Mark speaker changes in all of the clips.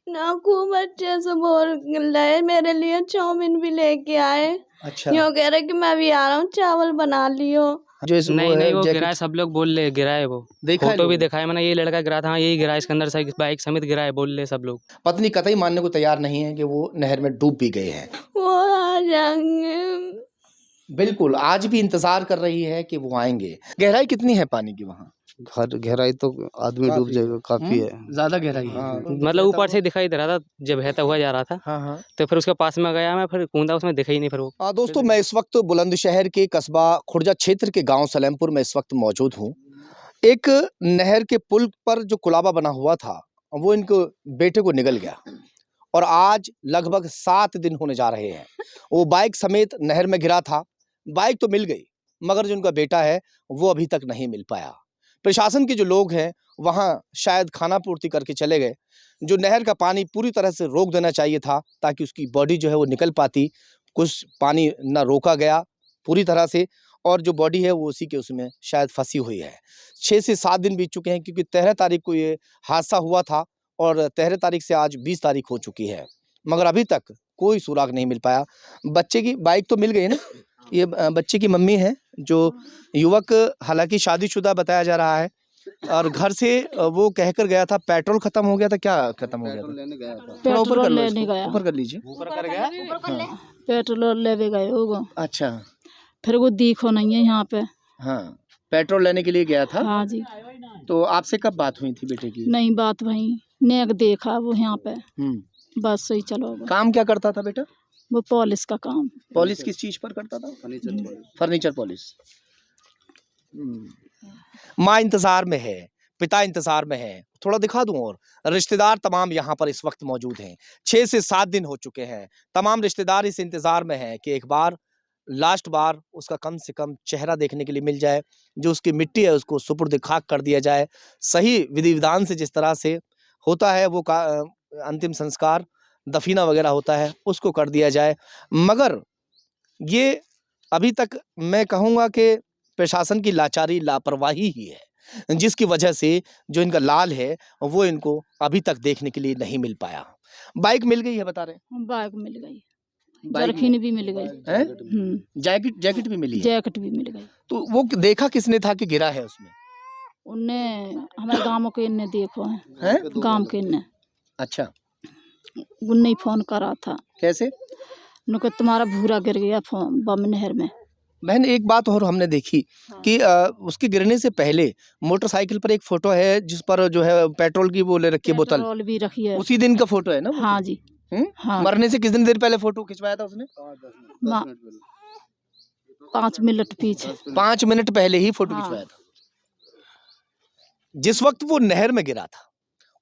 Speaker 1: ना खूब अच्छे से बोल रहे, मेरे लिए चाउमीन भी लेके आए।
Speaker 2: अच्छा,
Speaker 1: यूँ कह रहे कि मैं भी आ रहा हूँ, चावल बना लियो।
Speaker 2: जो इस
Speaker 3: नहीं नहीं, वो गिरा है,
Speaker 2: जैकेट
Speaker 3: सब लोग बोल ले गिरा है। वो
Speaker 2: देखा है
Speaker 3: फोटो भी
Speaker 2: लोगों ने?
Speaker 3: दिखाया मैंने, ये लड़का गिरा था, हाँ यही गिरा है, इसके अंदर से बाइक समेत गिरा है, बोल ले सब लोग।
Speaker 2: पत्नी कतई मानने को तैयार नहीं है कि वो नहर में डूब भी गए हैं।
Speaker 1: वो आ जाएंगे।
Speaker 2: बिल्कुल, आज भी इंतजार कर रही है कि वो आएंगे। गहराई कितनी है पानी की वहाँ?
Speaker 4: गहराई तो आदमी डूब जाएगा, काफी है।
Speaker 2: ज्यादा गहराई है।
Speaker 3: मतलब ऊपर से दिखाई दे रहा था जब बहता हुआ जा रहा था,
Speaker 2: हाँ हाँ।
Speaker 3: तो फिर उसके पास में गया मैं, फिर कूदा, उसमें दिखा ही नहीं फिर वो।
Speaker 2: दोस्तों, मैं इस वक्त बुलंदशहर के कस्बा खुर्जा क्षेत्र के गांव सलेमपुर में इस वक्त मौजूद हूँ। एक नहर के पुल पर जो कुलाबा बना हुआ था, वो इनको बेटे को निगल गया और आज लगभग 7 दिन होने जा रहे हैं। वो बाइक समेत नहर में गिरा था। बाइक तो मिल गई, मगर जो उनका बेटा है वो अभी तक नहीं मिल पाया। प्रशासन के जो लोग हैं वहाँ शायद खाना पूर्ति करके चले गए। जो नहर का पानी पूरी तरह से रोक देना चाहिए था ताकि उसकी बॉडी जो है वो निकल पाती। कुछ पानी ना रोका गया पूरी तरह से, और जो बॉडी है वो उसी के उसमें शायद फंसी हुई है। 6 से 7 दिन बीत चुके हैं, क्योंकि 13 तारीख को ये हादसा हुआ था और 13 तारीख से आज 20 तारीख हो चुकी है, मगर अभी तक कोई सुराग नहीं मिल पाया। बच्चे की बाइक तो मिल गई ना। ये बच्चे की मम्मी है। जो युवक हालांकि शादीशुदा बताया जा रहा है और घर से वो कहकर गया था पेट्रोल खत्म हो गया था। क्या खत्म हो गया था?
Speaker 4: लेने गया था।
Speaker 2: थोड़ा ऊपर कर
Speaker 1: पेट्रोल
Speaker 2: लो,
Speaker 1: लेने
Speaker 2: इसको
Speaker 1: गया।
Speaker 2: ऊपर कर लीजिए।
Speaker 1: पेट्रोल लेवे गए होगा,
Speaker 2: अच्छा,
Speaker 1: फिर वो दिखो नहीं है यहाँ पे।
Speaker 2: हाँ, पेट्रोल लेने के लिए गया था।
Speaker 1: हाँ जी।
Speaker 2: तो आपसे कब बात हुई थी बेटे की?
Speaker 1: नहीं, बात वही नेक देखा वो यहाँ पे, बस सही चलो।
Speaker 2: काम क्या करता था बेटा?
Speaker 1: वो पॉलिश का काम।
Speaker 2: पॉलिश किस चीज पर करता था? Furniture polish. माँ इंतजार में है, पिता इंतजार में है। थोड़ा दिखा दूं, और रिश्तेदार तमाम यहाँ पर इस वक्त मौजूद हैं। 6 से 7 दिन हो चुके हैं। तमाम रिश्तेदार इस इंतजार में हैं कि एक बार, लास्ट बार उसका कम से कम चेहरा देखने के लिए मिल जाए। जो उसकी मिट्टी है उसको सुपुर्द खाक कर दिया जाए। सही विधि विधान से जिस तरह से होता है वो अंतिम संस्कार, दफीना वगैरह होता है, उसको कर दिया जाए। मगर ये अभी तक मैं कहूँगा कि प्रशासन की लाचारी, लापरवाही ही है, जिसकी वजह से जो इनका लाल है वो इनको अभी तक देखने के लिए नहीं मिल पाया। बाइक मिल गई है बता रहे?
Speaker 1: बाइक मिल गई,
Speaker 2: बाइक
Speaker 1: जरखीन भी मिल गई,
Speaker 2: जैकेट भी मिली है।
Speaker 1: जैकेट भी मिल गई।
Speaker 2: तो वो देखा किसने था कि गिरा है उसमें?
Speaker 1: उनने हमारे गाँव के इन्ने देखो
Speaker 2: हैं?
Speaker 1: गाँव के इन्ने।
Speaker 2: अच्छा,
Speaker 1: उनने ही फोन करा था।
Speaker 2: कैसे?
Speaker 1: उनको तुम्हारा भूरा गिर गया बम नहर में।
Speaker 2: बहन, एक बात और हमने देखी कि उसके गिरने से पहले मोटरसाइकिल पर एक फोटो है जिस पर जो है पेट्रोल की वो ले रखी है, बोतल
Speaker 1: पेट्रोल भी रखी है।
Speaker 2: उसी दिन का फोटो है ना वो?
Speaker 1: हाँ जी। हाँ।
Speaker 2: मरने से किस दिन देर पहले फोटो खिंचवाया था उसने?
Speaker 1: 5 मिनट पीछे।
Speaker 2: 5 मिनट पहले ही फोटो
Speaker 1: हाँ।
Speaker 2: खिंचवाया था। जिस वक्त वो नहर में गिरा था,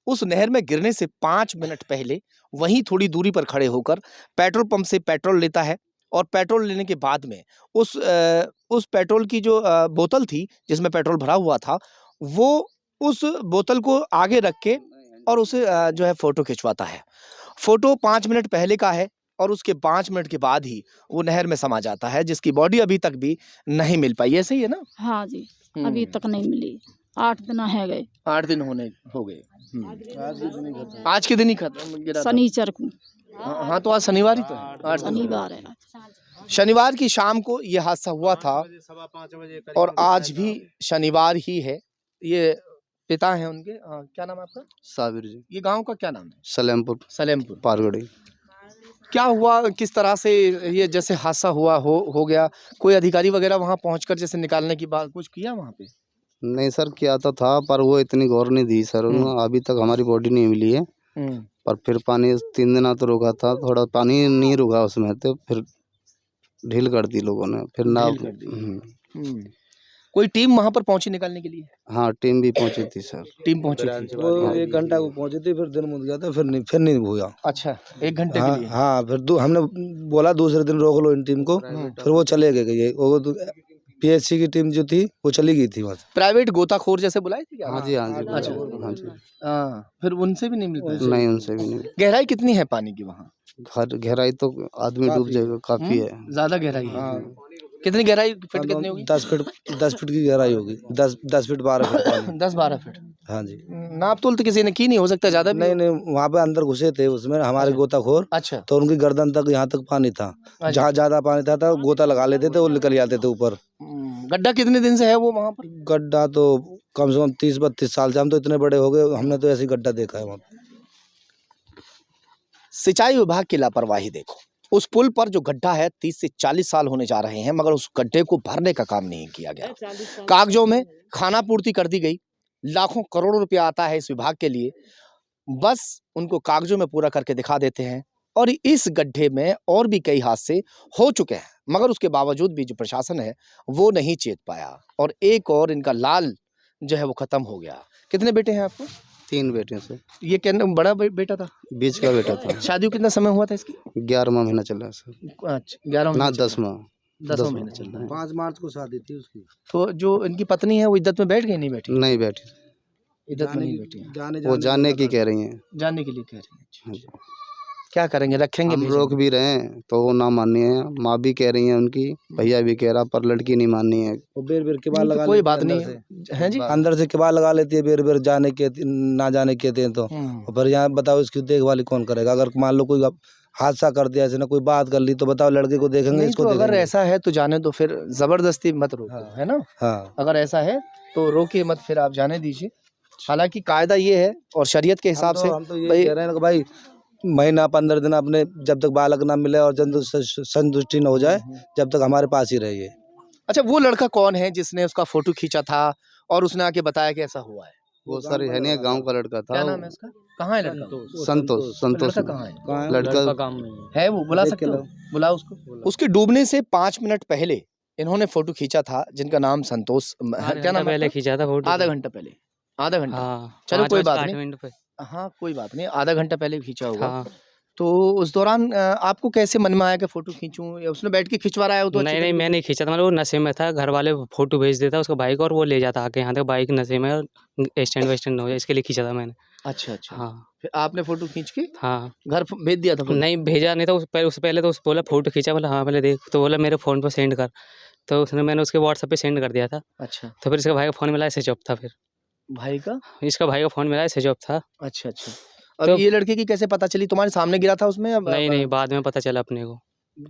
Speaker 2: उस नहर में गिरने से 5 मिनट पहले वहीं थोड़ी दूरी पर खड़े होकर पेट्रोल पंप से पेट्रोल लेता है, और पेट्रोल लेने के बाद में उस पेट्रोल की जो बोतल थी जिसमें पेट्रोल भरा हुआ था, वो उस बोतल को आगे रख के और उसे जो है फोटो खिंचवाता है। फोटो 5 मिनट पहले का है और उसके 5 मिनट के बाद ही वो नहर में समा जाता है, जिसकी बॉडी अभी तक भी नहीं मिल पाई। ऐसे ही है ना?
Speaker 1: हाँ जी, अभी तक नहीं मिली। 8 दिन है गए।
Speaker 2: 8 दिन हो गए। आज के दिन ही खत्म गिरा था।
Speaker 1: शनिचर को।
Speaker 2: हाँ, तो आज शनिवार ही तो है। आज
Speaker 1: शनिवार है।
Speaker 2: शनिवार की शाम को ये हादसा हुआ था और आज भी शनिवार ही है। ये पिता हैं उनके, क्या नाम है आपका?
Speaker 4: साबिर जी।
Speaker 2: ये गांव का क्या नाम है?
Speaker 4: सलेमपुर पारगड़ी।
Speaker 2: क्या हुआ, किस तरह से ये जैसे हादसा हुआ हो गया? कोई अधिकारी वगैरह वहां पहुंचकर जैसे निकालने की बात कुछ किया वहां पे?
Speaker 4: नहीं सर, किया तो था पर वो इतनी गौर नहीं दी सर। अभी तक हमारी बॉडी नहीं मिली है। पर फिर पानी 3 दिन तो रुका था, थोड़ा पानी नहीं रुका उसमें, तो फिर ढील कर दी लोगों ने। फिर ना
Speaker 2: कोई टीम वहां पर पहुंची निकालने के लिए?
Speaker 4: हाँ, टीम भी पहुंची थी सर।
Speaker 2: टीम पहुंची थी।
Speaker 5: वो 1 घंटा को पहुंचे थे, फिर दिन मुझ गया था, फिर नहीं हुआ।
Speaker 2: अच्छा, 1 घंटे के लिए?
Speaker 5: हाँ, फिर हमने बोला दूसरे दिन रोक लो इन टीम को, फिर वो चले गए। वो पीएचसी की टीम जो थी वो चली गई थी वहाँ से।
Speaker 2: प्राइवेट गोताखोर जैसे बुलाए थे क्या?
Speaker 4: हाँ जी, हाँ जी।
Speaker 2: अच्छा,
Speaker 4: हाँ जी।
Speaker 2: फिर उनसे भी नहीं मिल पाया?
Speaker 4: नहीं, उनसे भी नहीं।
Speaker 2: गहराई कितनी है पानी की वहाँ?
Speaker 4: गहराई तो आदमी डूब जाएगा, काफी है।
Speaker 2: ज्यादा गहराई है। कितनी गहराई फीट कितनी होगी?
Speaker 5: 10 फीट की गहराई होगी, 10 फीट 12 फीट पानी।
Speaker 2: 10-12 फीट।
Speaker 5: हाँ जी।
Speaker 2: नाप तोल तो किसी ने की नहीं, हो सकता ज्यादा भी
Speaker 5: नहीं
Speaker 2: हो।
Speaker 5: नहीं, वहाँ पे अंदर घुसे थे उसमें हमारे गोताखोर,
Speaker 2: अच्छा
Speaker 5: तो उनकी गर्दन तक यहाँ तक पानी था। जहाँ ज्यादा पानी था तो गोता लगा लेते थे, वो निकल जाते थे ऊपर।
Speaker 2: गड्ढा कितने दिन से है वो वहाँ पर?
Speaker 5: गड्ढा तो कम से कम 30-32 साल से, हम तो इतने बड़े हो गए, हमने तो ऐसे ही गड्ढा देखा है वहाँ पे।
Speaker 2: सिंचाई विभाग की लापरवाही देखो। उस पुल पर जो गड्ढा है 30 से 40 साल होने जा रहे हैं, मगर उस गड्ढे को भरने का काम नहीं किया गया। कागजों में खाना पूर्ति कर दी गई, लाखों करोड़ों रुपया आता है इस विभाग के लिए, बस उनको कागजों में पूरा करके दिखा देते हैं। और इस गड्ढे में और भी कई हादसे हो चुके हैं, मगर उसके बावजूद भी जो प्रशासन है वो नहीं चेत पाया, और एक और इनका लाल जो है वो खत्म हो गया। कितने बेटे हैं आपको?
Speaker 4: 3 बेटे से,
Speaker 2: ये क्या बड़ा बेटा था?
Speaker 4: बीच का बेटा था।
Speaker 2: शादी को कितना समय हुआ था इसकी?
Speaker 4: 11वां महीना चल रहा है सर।
Speaker 2: अच्छा 11
Speaker 4: ना
Speaker 2: महीना
Speaker 4: 10वां
Speaker 2: 10वां महीना चल रहा है।
Speaker 5: 5 मार्च को शादी थी उसकी।
Speaker 2: तो जो इनकी पत्नी है वो इद्दत में बैठ गई? नहीं बैठी?
Speaker 4: नहीं बैठी,
Speaker 2: इद्दत में नहीं बैठी है।
Speaker 4: वो जाने की कह रही हैं।
Speaker 2: जानने के लिए कह रही है।
Speaker 4: हाँ जी।
Speaker 2: क्या करेंगे, रखेंगे?
Speaker 4: हम रोक भी रहे हैं तो वो ना माननी है, माँ भी कह रही है उनकी, भैया भी कह रहा, पर लड़की नहीं माननी है।
Speaker 5: वो बेर किबाड़ लगा
Speaker 2: कोई
Speaker 5: लेती
Speaker 2: बात
Speaker 5: है
Speaker 2: नहीं
Speaker 5: अंदर से।
Speaker 2: है जी।
Speaker 5: अंदर से किबाड़ लगा लेती है, बेर जाने के ना जाने के थे तो। और फिर यहाँ बताओ इसकी देखभाल कौन करेगा? अगर मान लो कोई हादसा कर दिया, ऐसे ना कोई बात कर ली, तो बताओ लड़के को देखेंगे,
Speaker 2: नहीं
Speaker 5: इसको
Speaker 2: तो अगर
Speaker 5: देखेंगे?
Speaker 2: ऐसा है तो जाने दो, फिर जबरदस्ती मत रोको।
Speaker 5: हाँ।
Speaker 2: है ना?
Speaker 5: हाँ।
Speaker 2: अगर ऐसा है तो रोकिए मत, फिर आप जाने दीजिए। हालांकि कायदा ये है और शरीयत के हिसाब से
Speaker 5: हम तो ये कह रहे हैं कि भाई महीना 15 दिन अपने जब तक बालक ना मिले और जब संतुष्टि न हो जाए, जब तक हमारे पास ही रहिए।
Speaker 2: अच्छा, वो लड़का कौन है जिसने उसका फोटो खींचा था और उसने आके बताया कि ऐसा हुआ है?
Speaker 4: वो सर है नहीं, गांव का लड़का था।
Speaker 2: क्या नाम है उसका? कहाँ है लड़का?
Speaker 4: संतोष
Speaker 2: लड़का कहाँ है?
Speaker 4: लड़का
Speaker 3: काम में
Speaker 2: है वो? बुला सकते हो? बुलाओ उसको। उसके डूबने से 5 मिनट पहले इन्होंने फोटो खींचा था, जिनका नाम संतोष, क्या नाम
Speaker 3: पहले
Speaker 2: है?
Speaker 3: खींचा था फोटो।
Speaker 2: आधा घंटा पहले। आधा घंटा?
Speaker 3: हाँ,
Speaker 2: चलो कोई बात
Speaker 3: 5-8
Speaker 2: नहीं।
Speaker 3: मिनट पे।
Speaker 2: हाँ कोई बात नहीं, आधा घंटा पहले खींचा होगा।
Speaker 3: हाँ।
Speaker 2: तो उस दौरान आपको कैसे मन में आया कि फोटो खींचूं, या उसने बैठ के खिंचवा रहा है? वो तो अच्छी
Speaker 3: नहीं नहीं,
Speaker 2: तरीके
Speaker 3: मैं नहीं खींचा था, मतलब वो नशे में था। घर वाले फोटो भेज देता उसको बाइक, और वो ले जाता आके यहाँ तक। बाइक नशे में, और स्टैंड वेस्टैंड हो जाए, इसके लिए खींचा था मैंने।
Speaker 2: अच्छा अच्छा।
Speaker 3: हाँ
Speaker 2: फिर आपने फोटो खींच के
Speaker 3: हाँ।
Speaker 2: घर भेज दिया था फोटो?
Speaker 3: नहीं भेजा नहीं था, उससे पहले तो उस बोला फोटो खींचा, बोला हाँ पहले देख, तो बोला मेरे फ़ोन पर सेंड कर, तो उसने मैंने उसके व्हाट्सएप पे सेंड कर दिया था।
Speaker 2: अच्छा।
Speaker 3: तो फिर इसका भाई का फ़ोन मिला, स्विच ऑफ था। फिर
Speaker 2: भाई का?
Speaker 3: इसका भाई का फ़ोन मिला, स्विच ऑफ था।
Speaker 2: अच्छा अच्छा। अब
Speaker 3: तो
Speaker 2: ये लड़के की कैसे पता चली? तुम्हारे सामने गिरा था उसमें?
Speaker 3: नहीं नहीं, बाद में पता चला अपने को।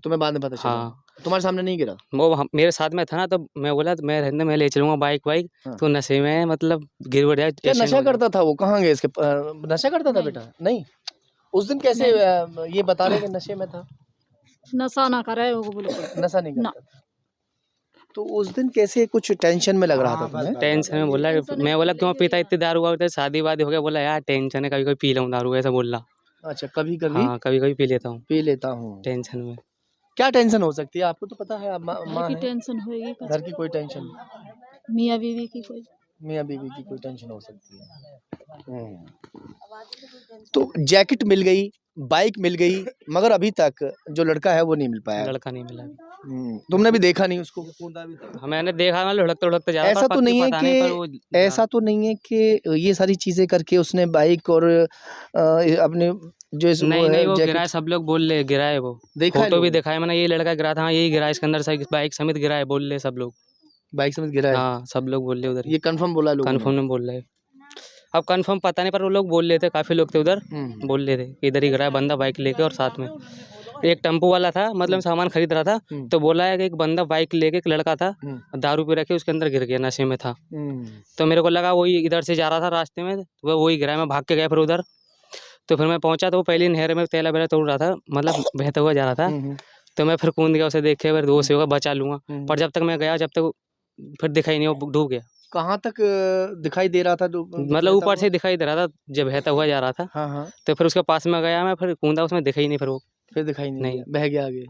Speaker 2: तुम्हें बाद में पता चला?
Speaker 3: हाँ।
Speaker 2: तुम्हारे सामने नहीं गिरा?
Speaker 3: वो मेरे साथ में था ना, तो मैं बोला मैं रहने, मैं ले चलूँगा बाइक वाइक।
Speaker 2: हाँ।
Speaker 3: तो नशे में मतलब गिर उड़ जाए।
Speaker 2: क्या नशा करता था वो? कहाँ गए इसके नशा करता था बेटा? नहीं। उस दिन कैसे ये बता रहे कि नशे में था?
Speaker 1: नशा ना करे वो बिल्कुल।
Speaker 2: नशा नहीं
Speaker 1: ना।
Speaker 2: करता था। तो उस दिन कैसे कुछ टेंशन में लग रहा था तुम्हें?
Speaker 3: टेंशन में बोला, मैं बोला क्यों पीता इतनी दारू वारू? शादी वादी हो गया, बोला यार टेंशन है, कभी कभी पी लूँ दारू, ऐसा बोल रहा।
Speaker 2: अच्छा, कभी कभी
Speaker 3: हाँ कभी कभी पी लेता हूँ
Speaker 2: पी लेता हूँ।
Speaker 3: टेंशन में।
Speaker 2: क्या टेंशन हो सकती है? आपको तो पता है, आप माँ
Speaker 1: की
Speaker 2: हैं।
Speaker 1: टेंशन होगी,
Speaker 2: घर की कोई टेंशन?
Speaker 1: मियाँ बीवी की कोई।
Speaker 2: मियाँ बीवी की कोई टेंशन हो सकती है। तो जैकेट मिल गई, बाइक मिल गई, मगर अभी तक जो लड़का है वो नहीं मिल पाया।
Speaker 3: लड़का नहीं मिला।
Speaker 2: तुमने भी देखा नहीं उसको?
Speaker 3: मैंने देखा, मैं लुढ़कता लुढ़कता जा रहा था।
Speaker 2: ऐसा तो
Speaker 3: पत्ती
Speaker 2: नहीं है
Speaker 3: पता नहीं, पर
Speaker 2: कि
Speaker 3: वो
Speaker 2: ऐसा तो नहीं है कि ये सारी चीजें करके उसने बाइक और अपने जो वो
Speaker 3: नहीं नहीं,
Speaker 2: है
Speaker 3: वो गिरा है,
Speaker 2: जैकेट
Speaker 3: सब लोग बोल रहे गिरा है वो।
Speaker 2: देखा है
Speaker 3: फोटो भी
Speaker 2: लोगों ने?
Speaker 3: दिखाया मैंने, ये लड़का गिरा था, हाँ यही गिरा है, इसके अंदर से बाइक समेत गिरा है, बोल रहे सब लोग।
Speaker 2: बाइक समेत गिरा है?
Speaker 3: हाँ सब लोग बोल रहे उधर।
Speaker 2: ये कंफर्म बोला लोगों ने?
Speaker 3: कन्फर्म में बोल रहे। अब कंफर्म पता नहीं, पर वो लोग बोल रहे थे, काफी लोग थे उधर, बोल रहे थे कि इधर ही गिरा है बंदा बाइक लेके। और साथ में एक टेम्पो वाला था, मतलब सामान खरीद रहा था, तो बोला है कि एक बंदा बाइक लेके, एक लड़का था, दारू पी रखे उसके अंदर गिर गया, नशे में था। तो मेरे को लगा वही इधर से जा रहा था रास्ते में, तो वही गिरा। मैं भाग के गया फिर उधर। तो फिर मैं पहुंचा तो वो पहले नहर में तेला बेला तोड़ रहा था, मतलब बहता हुआ जा रहा था। तो मैं फिर कूद गया, उसे देखे फिर दोस्त होगा बचा लूँगा, पर जब तक मैं गया, जब तक फिर दिखाई नहीं, वो डूब गया।
Speaker 2: कहाँ तक दिखाई दे रहा था?
Speaker 3: मतलब ऊपर से दिखाई दे रहा था, जब बहता हुआ जा रहा था।
Speaker 2: हाँ हाँ।
Speaker 3: तो फिर उसके पास में गया मैं, फिर कूदा, उसमें दिखाई नहीं, फिर वो
Speaker 2: फिर दिखाई नहीं
Speaker 3: नहीं।
Speaker 2: दिया, बह गया आगे?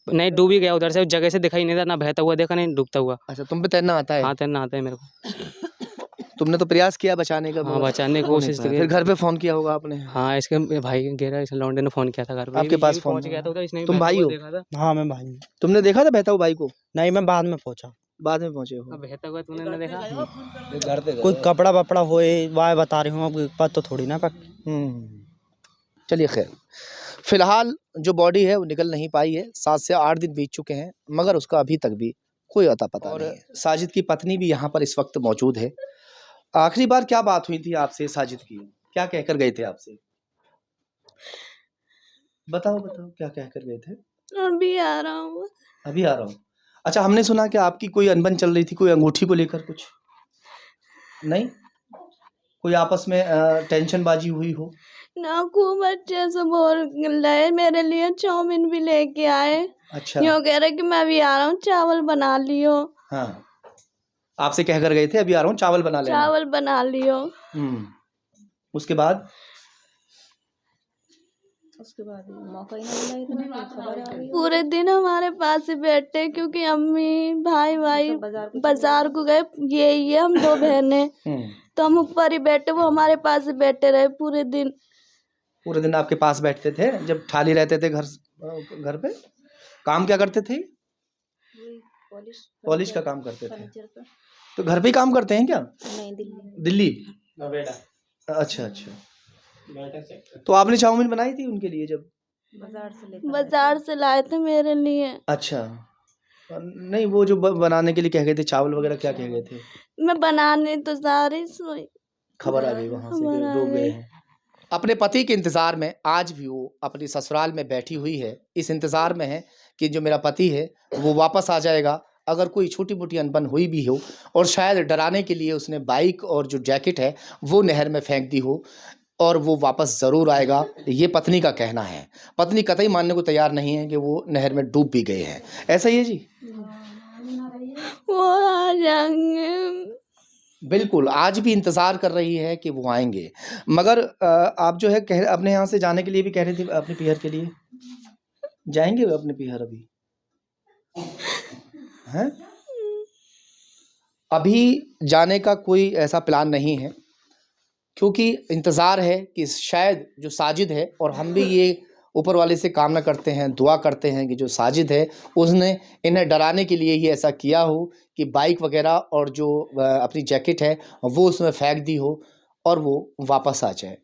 Speaker 3: नहीं, डूब ही गया उधर से, उस जगह से दिखाई नहीं था, ना बहता हुआ देखा, नहीं डूबता हुआ।
Speaker 2: अच्छा, तुम पे तैरना आता है?
Speaker 3: हाँ तैरना आता है मेरे को।
Speaker 2: तुमने तो प्रयास किया बचाने का?
Speaker 3: हाँ बचाने की कोशिश की।
Speaker 2: फिर घर पे फोन किया होगा आपने?
Speaker 3: हाँ इसके भाई गिरा, इस लौंडे ने फोन किया था घर पे।
Speaker 2: आपके पास फोन
Speaker 3: पहुंच गया था उधर, इसने भी
Speaker 2: तुम
Speaker 3: बहता
Speaker 2: भाई
Speaker 3: हुआ
Speaker 2: हो?
Speaker 3: देखा था।
Speaker 6: हाँ मैं भाई हूँ।
Speaker 2: तुमने देखा था बहता हुआ भाई को?
Speaker 6: नहीं मैं बाद में पहुंचा।
Speaker 2: बाद में पहुंचे हो?
Speaker 3: अब बहता हुआ तूने ना देखा?
Speaker 6: कोई कपड़ा वपड़ा होए वाह बता रही हूँ, अब पता तो थोड़ी ना पर।
Speaker 2: चलिए खैर, फिलहाल जो बॉडी है वो निकल नहीं पाई है। 7 से 8 दिन बीत चुके हैं, मगर उसका अभी तक भी कोई अता पता नहीं है। साजिद की पत्नी भी यहाँ पर इस वक्त मौजूद है। आखिरी बार क्या बात हुई थी आपसे साजिद की? क्या कहकर गए थे आपसे? बताओ क्या कहकर गए थे?
Speaker 1: अभी आ रहा हूँ।
Speaker 2: अभी आ रहा हूँ। अच्छा, हमने सुना कि आपकी कोई अनबन चल रही थी, कोई अंगूठी को लेकर कुछ? नहीं, कोई आपस में टेंशनबाजी हुई हो?
Speaker 1: ना, खूब अच्छे से बोल रहे, मेरे लिए चाउमीन भी लेके आए।
Speaker 2: अच्छा।
Speaker 1: यूँ कह रहे कि मैं अभी आ रहा हूँ, चावल बना लियो।
Speaker 2: हाँ, आपसे कहकर गए थे अभी आ रहा हूँ, चावल बना लेना।
Speaker 1: चावल बना लियो।
Speaker 2: उसके बाद
Speaker 1: मौका ही नहीं मिला, पूरे दिन हमारे पास ही बैठे, क्योंकि अम्मी भाई बाजार को गए। ये हम 2 बहनें, तो हम ऊपर ही बैठे, वो हमारे पास ही बैठे रहे पूरे दिन।
Speaker 2: पूरे दिन आपके पास बैठते थे जब खाली रहते थे घर पे? काम क्या करते थे? पॉलिश का काम करते थे। तो घर पे ही काम करते हैं क्या?
Speaker 1: नहीं,
Speaker 2: दिल्ली। अच्छा। तो आपने चाउमीन बनाई थी उनके लिए जब?
Speaker 1: बाजार से लाए थे मेरे लिए।
Speaker 2: अच्छा, नहीं वो जो बनाने के लिए कह गए थे चावल वगैरह, क्या कह गए थे?
Speaker 1: मैं बनाने तो सारी सोई,
Speaker 2: खबर आ गई वहां से कि लोग गए हैं। अपने पति के इंतजार में आज भी वो अपनी ससुराल में बैठी हुई है। इस इंतजार में है कि जो मेरा पति है वो वापस आ जाएगा। अगर कोई छोटी मोटी अनबन हुई भी हो और शायद डराने के लिए उसने बाइक और जो जैकेट है वो नहर में फेंक दी हो, और वो वापस ज़रूर आएगा, ये पत्नी का कहना है। पत्नी कतई मानने को तैयार नहीं है कि वो नहर में डूब भी गए हैं। ऐसा ही है जी?
Speaker 1: वो आ जाएंगे।
Speaker 2: बिल्कुल, आज भी इंतज़ार कर रही है कि वो आएंगे। मगर आप जो है अपने यहाँ से जाने के लिए भी कह रही थी, अपने पीहर के लिए जाएंगे अपने पीहर अभी? हैं? अभी जाने का कोई ऐसा प्लान नहीं है, क्योंकि इंतज़ार है कि शायद जो साजिद है, और हम भी ये ऊपर वाले से कामना करते हैं, दुआ करते हैं कि जो साजिद है उसने इन्हें डराने के लिए ही ऐसा किया हो कि बाइक वगैरह और जो अपनी जैकेट है वो उसमें फेंक दी हो और वो वापस आ जाए।